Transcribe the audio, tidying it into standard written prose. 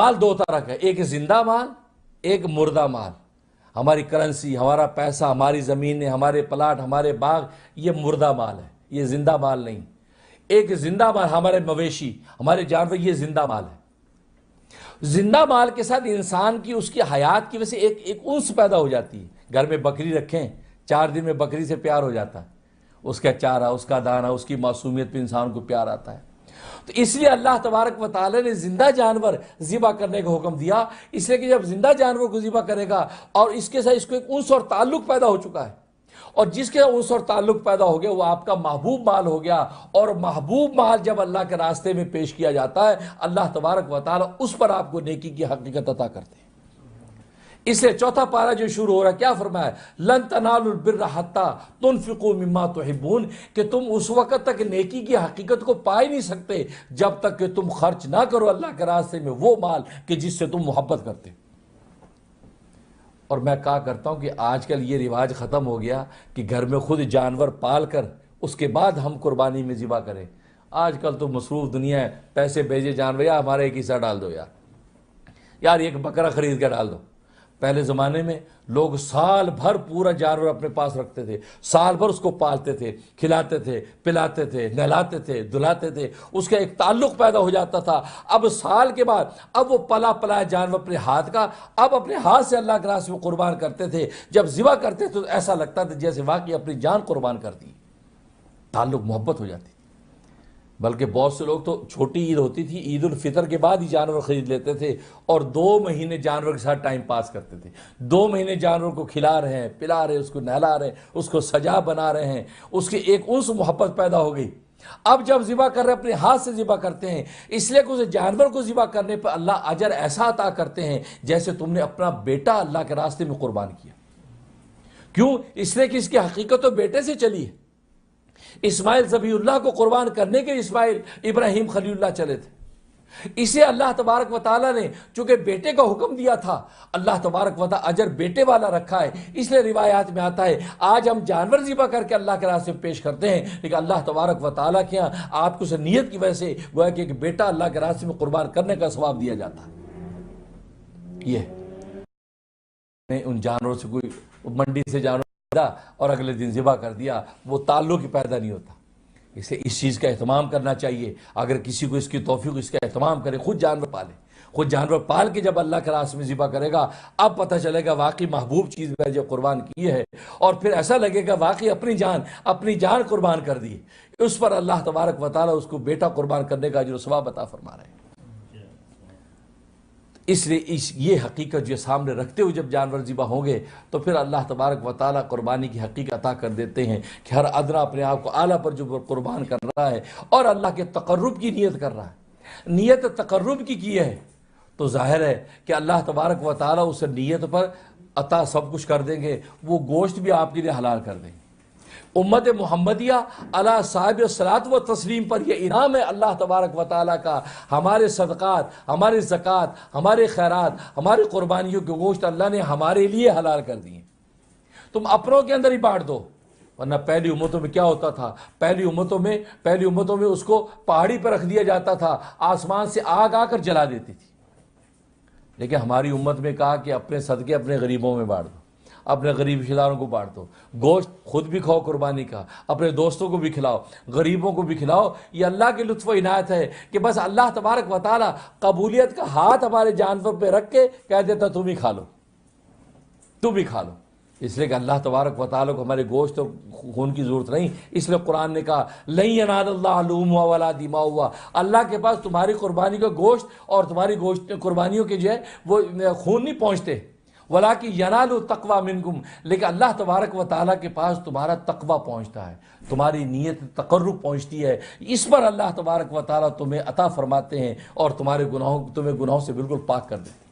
مال دو طرح کا، ایک زندہ مال، ایک مردہ مال۔ ہماری کرنسی، ہمارا پیسہ، ہماری زمینیں، ہمارے پلاٹ، ہمارے باغ، یہ مردہ مال ہے، یہ زندہ مال نہیں۔ ایک زندہ مال، ہمارے مویشی، ہمارے جانور، یہ زندہ مال ہے۔ زندہ مال کے ساتھ انسان کی، اس کی حیات کی وجہ سے ایک انس پیدا ہو جاتی ہے۔ گھر میں بکری رکھیں، 4 دن میں بکری سے پیار ہو جاتا ہے، اس کا چارہ، اس کا دانہ، اس کی معصومیت پہ انسان کو پیار آتا ہے۔ تو اس لیے اللہ تبارک و تعالی نے زندہ جانور ذبح کرنے کا حکم دیا، اس لیے کہ جب زندہ جانور کو ذبح کرے گا اور اس کے ساتھ اس کو ایک انس اور تعلق پیدا ہو چکا ہے، اور جس کے انس اور تعلق پیدا ہو گیا وہ آپ کا محبوب مال ہو گیا، اور محبوب مال جب اللہ کے راستے میں پیش کیا جاتا ہے، اللہ تبارک و تعالی اس پر آپ کو نیکی کی حقیقت عطا کرتے ہیں۔ اس لیے چوتھا پارہ جو شروع ہو رہا ہے، کیا فرمایا؟ لن تنالوا البر حتی تنفقوا مما تحبون، کہ تم اس وقت تک نیکی کی حقیقت کو پا ہی نہیں سکتے جب تک کہ تم خرچ نہ کرو اللہ کے راستے میں وہ مال کہ جس سے تم محبت کرتے۔ اور میں کہا کرتا ہوں کہ آج کل یہ رواج ختم ہو گیا کہ گھر میں خود جانور پال کر اس کے بعد ہم قربانی میں ذبح کریں۔ آج کل تو مصروف دنیا ہے، پیسے بھیجے جانور، یا ہمارے ایک حصہ ڈال دو یار ایک بکرا خرید کے ڈال دو۔ پہلے زمانے میں لوگ سال بھر پورا جانور اپنے پاس رکھتے تھے، سال بھر اس کو پالتے تھے، کھلاتے تھے، پلاتے تھے، نہلاتے تھے، دھلاتے تھے، اس کا ایک تعلق پیدا ہو جاتا تھا۔ اب سال کے بعد اب وہ پلا جانور اپنے ہاتھ کا اب اپنے ہاتھ سے اللہ کے راستے میں قربان کرتے تھے۔ جب ذبح کرتے تھے تو ایسا لگتا تھا جیسے واقعی اپنی جان قربان کر دی، تعلق محبت ہو جاتی تھی۔ بلکہ بہت سے لوگ تو چھوٹی عید ہوتی تھی، عید الفطر کے بعد ہی جانور خرید لیتے تھے اور 2 مہینے جانور کے ساتھ ٹائم پاس کرتے تھے۔ 2 مہینے جانور کو کھلا رہے ہیں، پلا رہے ہیں، اس کو نہلا رہے ہیں، اس کو سجا بنا رہے ہیں، اس کی ایک انس محبت پیدا ہو گئی۔ اب جب ذبح کر رہے اپنے ہاتھ سے ذبح کرتے ہیں، اس لیے کہ اس جانور کو ذبح کرنے پر اللہ اجر ایسا عطا کرتے ہیں جیسے تم نے اپنا بیٹا اللہ کے راستے میں قربان کیا۔ کیوں؟ اس لیے کہ اس کی حقیقت تو بیٹے سے چلی ہے۔ اسماعیل ذبیح اللہ کو قربان کرنے کے اسماعیل ابراہیم خلیل اللہ چلے تھے۔ اسے اللہ تبارک و تعالیٰ نے چونکہ بیٹے کا حکم دیا تھا، اللہ تبارک و تعالیٰ اجر بیٹے والا رکھا ہے۔ اس لیے روایات میں آتا ہے آج ہم جانور ذبح کر کے اللہ کے راستے میں پیش کرتے ہیں، لیکن اللہ تبارک و تعالیٰ کے یہاں آپ کو اس نیت کی وجہ سے گویا کہ ایک بیٹا اللہ کے راستے میں قربان کرنے کا ثواب دیا جاتا ہے۔ یہ ان جانوروں سے کوئی منڈی سے جانور اور اگلے دن ذبح کر دیا، وہ تعلق ہی پیدا نہیں ہوتا۔ اسے اس چیز کا اہتمام کرنا چاہیے۔ اگر کسی کو اس کی توفیق، اس کا اہتمام کرے، خود جانور پالے، خود جانور پال کے جب اللہ کے راستے میں ذبح کرے گا، اب پتہ چلے گا واقعی محبوب چیز میں جو قربان کی ہے، اور پھر ایسا لگے گا واقعی اپنی جان قربان کر دی، اس پر اللہ تبارک و تعالیٰ اس کو بیٹا قربان کرنے کا اجر و ثواب عطا فرما رہے ہیں۔ اس لیے یہ حقیقت جو سامنے رکھتے ہوئے جب جانور ذبح ہوں گے تو پھر اللہ تبارک و تعالیٰ قربانی کی حقیقت عطا کر دیتے ہیں کہ ہر ادنا اپنے آپ کو اعلیٰ پر جو قربان کر رہا ہے اور اللہ کے تقرب کی نیت کر رہا ہے، نیت تقرب کی ہے، تو ظاہر ہے کہ اللہ تبارک و تعالیٰ اس نیت پر عطا سب کچھ کر دیں گے، وہ گوشت بھی آپ کے لیے حلال کر دیں گے۔ امت محمدیہ علی صاحب الصلاۃ و تسلیم پر یہ انعام ہے اللہ تبارک و تعالیٰ کا، ہمارے صدقات، ہمارے زکوٰۃ، ہمارے خیرات، ہماری قربانیوں کے گوشت اللہ نے ہمارے لیے حلال کر دیے۔ تم اپنوں کے اندر ہی بانٹ دو، ورنہ پہلی امتوں میں کیا ہوتا تھا؟ پہلی امتوں میں اس کو پہاڑی پر رکھ دیا جاتا تھا، آسمان سے آگ آ کر جلا دیتی تھی۔ لیکن ہماری امت میں کہا کہ اپنے صدقے اپنے غریبوں میں بانٹ دو، اپنے غریب رشتہ داروں کو بانٹ دو، گوشت خود بھی کھاؤ قربانی کا، اپنے دوستوں کو بھی کھلاؤ، غریبوں کو بھی کھلاؤ۔ یہ اللہ کی لطف و عنایت ہے کہ بس اللہ تبارک و تعالیٰ قبولیت کا ہاتھ ہمارے جانور پہ رکھ کے کہہ دیتا تم ہی کھا لو، تم ہی کھا لو۔ اس لیے کہ اللہ تبارک و تعالیٰ کو ہمارے گوشت اور خون کی ضرورت نہیں، اس لیے قرآن نے کہا لن ینال اللہ لحومها ولا دماؤها، اللہ کے پاس تمہاری قربانی کا گوشت اور تمہاری قربانیوں کے جو ہے وہ خون نہیں پہنچتے، وَلَٰكِن يَنَالُ التَّقْوَىٰ مِنْكُمْ، لیکن اللہ تبارک و تعالیٰ کے پاس تمہارا تقویٰ پہنچتا ہے، تمہاری نیت تقرب پہنچتی ہے، اس پر اللہ تبارک و تعالیٰ تمہیں عطا فرماتے ہیں اور تمہیں گناہوں سے بالکل پاک کر دیتے ہیں۔